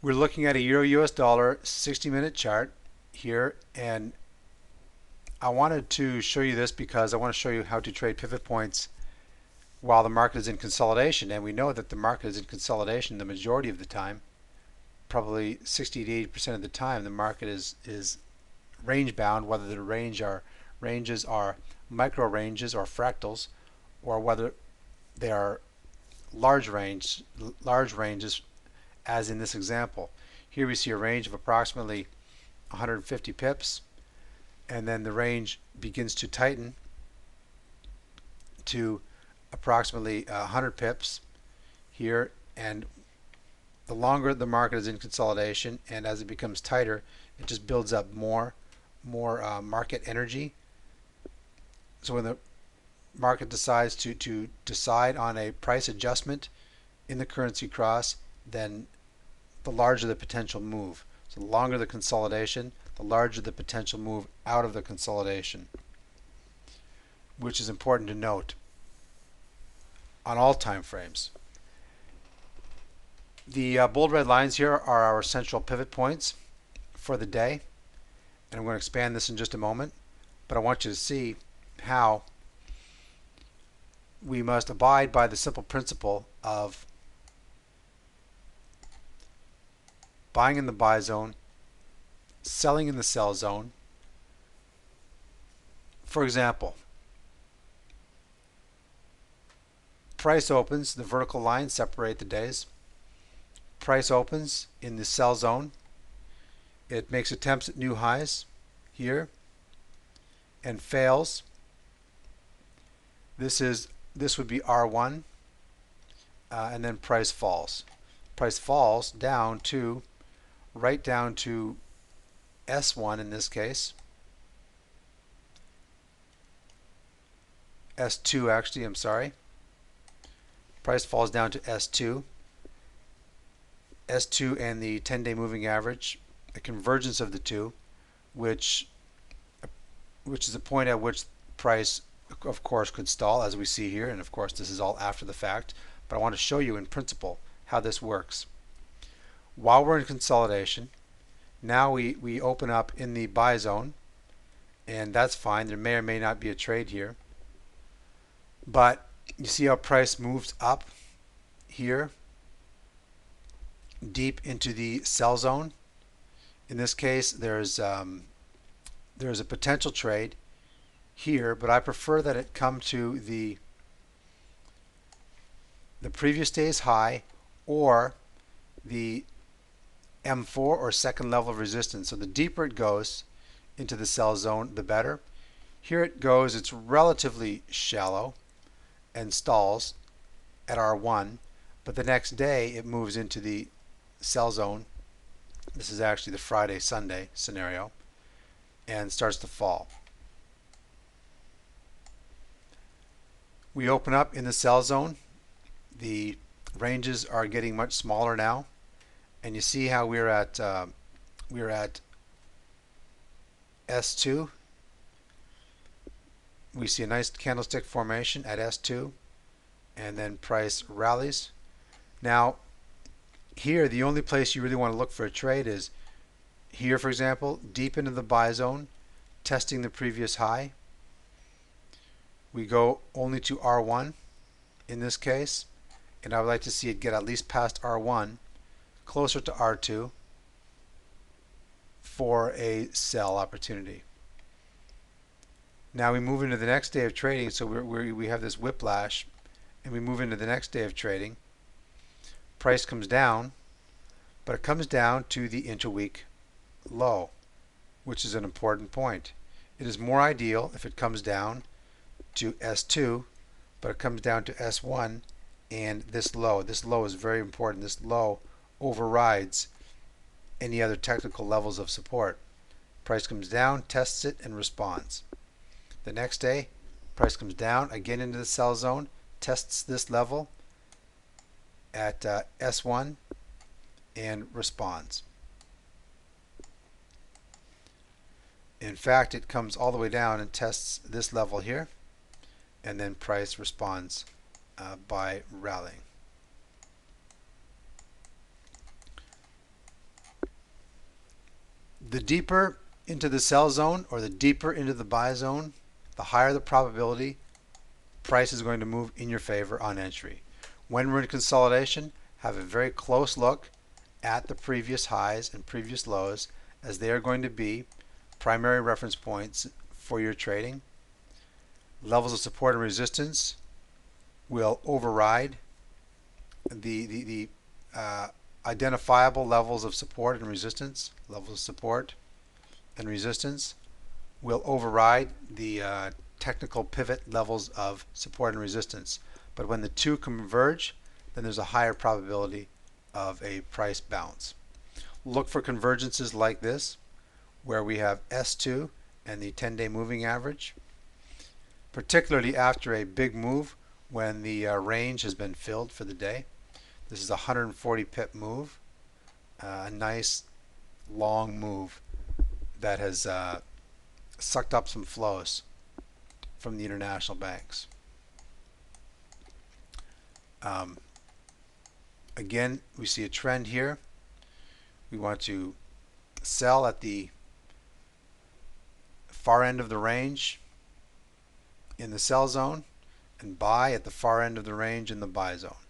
We're looking at a Euro US dollar 60-minute chart here, and I wanted to show you this because I want to show you how to trade pivot points while the market is in consolidation. And we know that the market is in consolidation the majority of the time. Probably 60 to 80% of the time the market is range bound, whether the ranges are micro ranges or fractals, or whether they are large ranges, as in this example. Here we see a range of approximately 150 pips, and then the range begins to tighten to approximately 100 pips here, and the longer the market is in consolidation and as it becomes tighter, it just builds up more market energy. So when the market decides to decide on a price adjustment in the currency cross, then the larger the potential move. So the longer the consolidation, the larger the potential move out of the consolidation, which is important to note on all time frames. The bold red lines here are our central pivot points for the day, and I'm going to expand this in just a moment, but I want you to see how we must abide by the simple principle of buying in the buy zone, selling in the sell zone. For example, price opens, the vertical lines separate the days. Price opens in the sell zone. It makes attempts at new highs here and fails. This would be R1, and then price falls. Price falls down to right down to S1 in this case. S2 actually, I'm sorry. Price falls down to S2. S2 and the 10-day moving average, a convergence of the two, which is a point at which price, of course, could stall, as we see here, and of course this is all after the fact, but I want to show you in principle how this works. While we're in consolidation, now we open up in the buy zone, and that's fine. There may or may not be a trade here, but you see how price moves up here deep into the sell zone. In this case, there's a potential trade here, but I prefer that it come to the previous day's high or the M4 or second level of resistance. So the deeper it goes into the sell zone, the better. Here it goes, it's relatively shallow and stalls at R1, but the next day it moves into the sell zone. This is actually the Friday Sunday scenario, and starts to fall. We open up in the sell zone. The ranges are getting much smaller now, and you see how we're at S2. We see a nice candlestick formation at S2, and then price rallies. Now here, the only place you really want to look for a trade is here, for example, deep into the buy zone, testing the previous high. We go only to R1 in this case, and I would like to see it get at least past R1, closer to R2 for a sell opportunity. Now we move into the next day of trading, so we have this whiplash, and we move into the next day of trading. Price comes down, but it comes down to the interweek low, which is an important point. It is more ideal if it comes down to S2, but it comes down to S1 and this low. This low is very important. This low overrides any other technical levels of support. Price comes down, tests it, and responds. The next day, price comes down again into the sell zone, tests this level at S1 and responds. In fact, it comes all the way down and tests this level here, and then price responds by rallying. The deeper into the sell zone or the deeper into the buy zone, the higher the probability price is going to move in your favor on entry. When we're in consolidation, have a very close look at the previous highs and previous lows, as they are going to be primary reference points for your trading. Levels of support and resistance will override the identifiable levels of support and resistance. Levels of support and resistance will override the technical pivot levels of support and resistance. But when the two converge, then there's a higher probability of a price bounce. Look for convergences like this, where we have S2 and the 10-day moving average, particularly after a big move when the range has been filled for the day. This is a 140 pip move, a nice long move that has sucked up some flows from the international banks. Again, we see a trend here. We want to sell at the far end of the range in the sell zone and buy at the far end of the range in the buy zone.